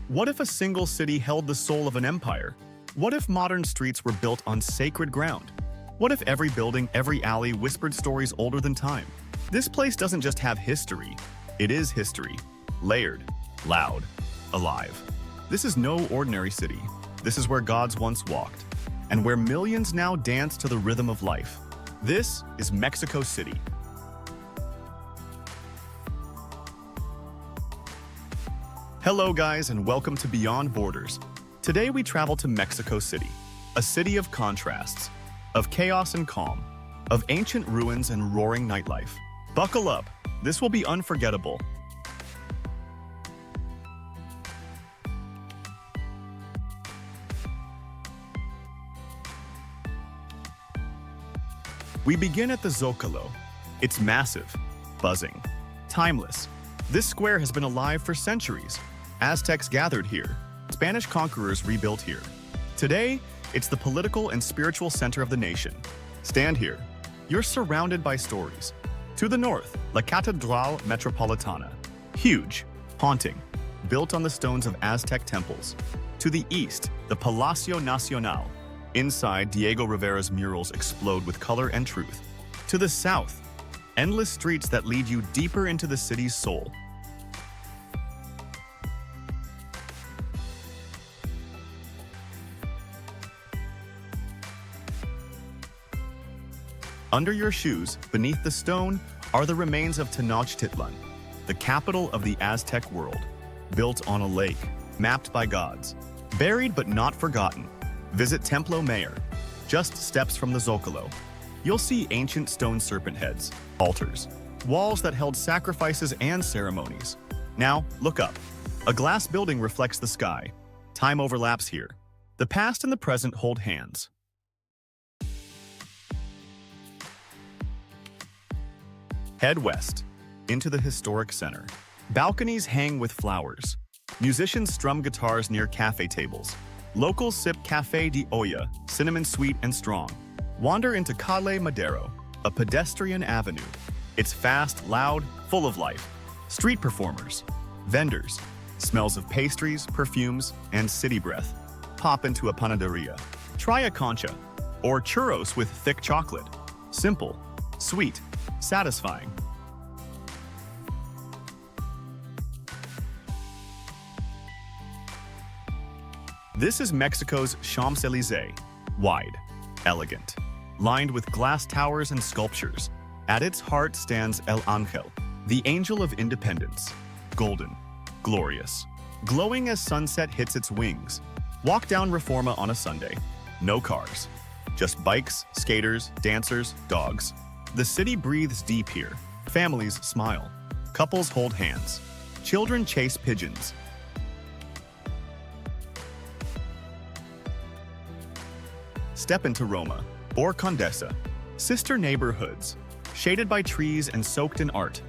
What if a single city held the soul of an empire? What if modern streets were built on sacred ground? What if every building, every alley whispered stories older than time? This place doesn't just have history, it is history. Layered, loud, alive. This is no ordinary city. This is where gods once walked, and where millions now dance to the rhythm of life. This is Mexico City. Hello guys, and welcome to Beyond Borders. Today we travel to Mexico City, a city of contrasts, of chaos and calm, of ancient ruins and roaring nightlife. Buckle up, this will be unforgettable. We begin at the Zócalo. It's massive, buzzing, timeless. This square has been alive for centuries. Aztecs gathered here. Spanish conquerors rebuilt here. Today, it's the political and spiritual center of the nation. Stand here. You're surrounded by stories. To the north, La Catedral Metropolitana. Huge, haunting, built on the stones of Aztec temples. To the east, the Palacio Nacional. Inside, Diego Rivera's murals explode with color and truth. To the south, endless streets that lead you deeper into the city's soul. Under your shoes, beneath the stone, are the remains of Tenochtitlan, the capital of the Aztec world, built on a lake, mapped by gods. Buried but not forgotten. Visit Templo Mayor, just steps from the Zócalo. You'll see ancient stone serpent heads, altars, walls that held sacrifices and ceremonies. Now, look up. A glass building reflects the sky. Time overlaps here. The past and the present hold hands. Head west, into the historic center. Balconies hang with flowers. Musicians strum guitars near cafe tables. Locals sip Café de Olla, cinnamon sweet and strong. Wander into Calle Madero, a pedestrian avenue. It's fast, loud, full of life. Street performers, vendors, smells of pastries, perfumes, and city breath. Pop into a panaderia. Try a concha, or churros with thick chocolate. Simple, sweet, satisfying. This is Mexico's Champs-Élysées, wide, elegant, lined with glass towers and sculptures. At its heart stands El Ángel, the angel of independence, golden, glorious, glowing as sunset hits its wings. Walk down Reforma on a Sunday. No cars, just bikes, skaters, dancers, dogs. The city breathes deep here. Families smile. Couples hold hands. Children chase pigeons. Step into Roma, or Condesa, sister neighborhoods, shaded by trees and soaked in art.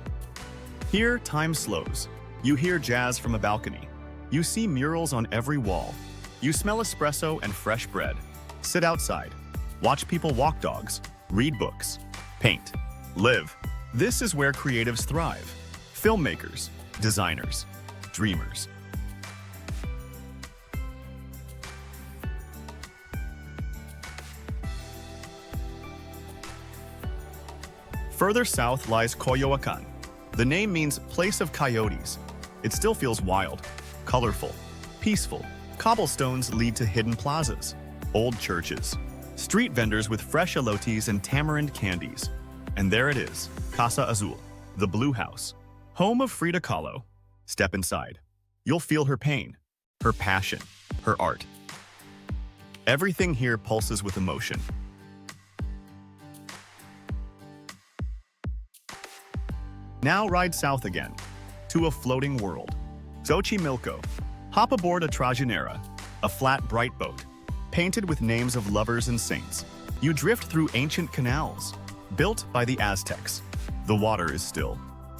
Here, time slows. You hear jazz from a balcony. You see murals on every wall. You smell espresso and fresh bread. Sit outside. Watch people walk dogs, read books, paint, live. This is where creatives thrive. Filmmakers, designers, dreamers. Further south lies Coyoacán. The name means place of coyotes. It still feels wild, colorful, peaceful. Cobblestones lead to hidden plazas, old churches, street vendors with fresh elotes and tamarind candies. And there it is, Casa Azul, the Blue House, home of Frida Kahlo. Step inside. You'll feel her pain, her passion, her art. Everything here pulses with emotion. Now ride south again, to a floating world. Xochimilco. Hop aboard a trajinera, a flat, bright boat, painted with names of lovers and saints. You drift through ancient canals, built by the Aztecs. The water is still,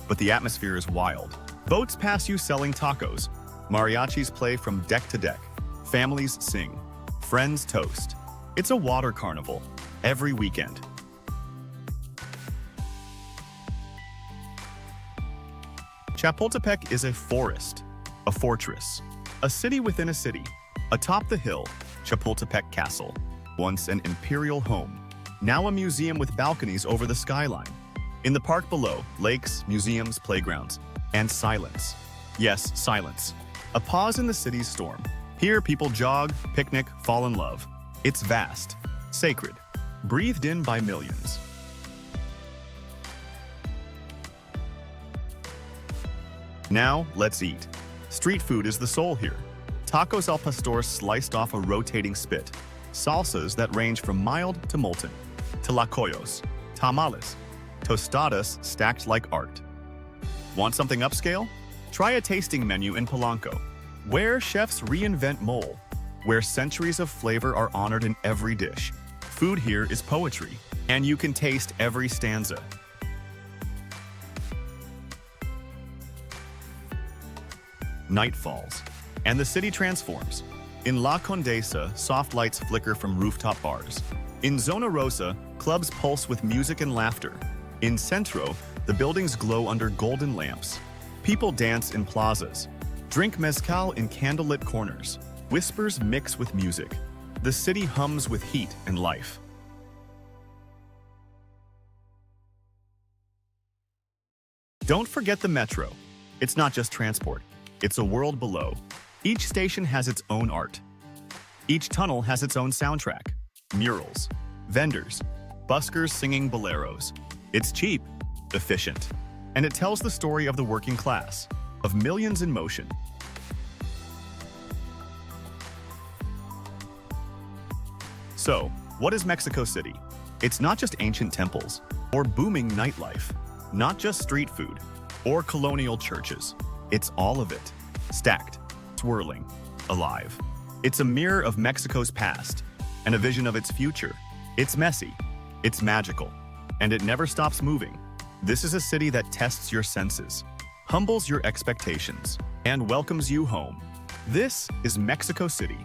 but the atmosphere is wild. Boats pass you selling tacos. Mariachis play from deck to deck. Families sing. Friends toast. It's a water carnival, every weekend. Chapultepec is a forest, a fortress. A city within a city. Atop the hill, Chapultepec Castle, once an imperial home, now a museum with balconies over the skyline. In the park below, lakes, museums, playgrounds, and silence. Yes, silence. A pause in the city's storm. Here, people jog, picnic, fall in love. It's vast, sacred, breathed in by millions. Now, let's eat. Street food is the soul here. Tacos al pastor sliced off a rotating spit. Salsas that range from mild to molten. Tlacoyos, tamales, tostadas stacked like art. Want something upscale? Try a tasting menu in Polanco, where chefs reinvent mole, where centuries of flavor are honored in every dish. Food here is poetry, and you can taste every stanza. Night falls, and the city transforms. In La Condesa, soft lights flicker from rooftop bars. In Zona Rosa, clubs pulse with music and laughter. In Centro, the buildings glow under golden lamps. People dance in plazas, drink mezcal in candlelit corners. Whispers mix with music. The city hums with heat and life. Don't forget the metro. It's not just transport. It's a world below. Each station has its own art. Each tunnel has its own soundtrack. Murals, vendors, buskers singing boleros. It's cheap, efficient, and it tells the story of the working class, of millions in motion. So, what is Mexico City? It's not just ancient temples or booming nightlife, not just street food or colonial churches. It's all of it, stacked, swirling, alive. It's a mirror of Mexico's past and a vision of its future. It's messy, it's magical, and it never stops moving. This is a city that tests your senses, humbles your expectations, and welcomes you home. This is Mexico City.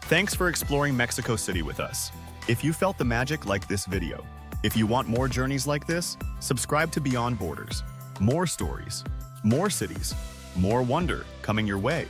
Thanks for exploring Mexico City with us. If you felt the magic like this video, if you want more journeys like this, subscribe to Beyond Borders. More stories, more cities, more wonder coming your way.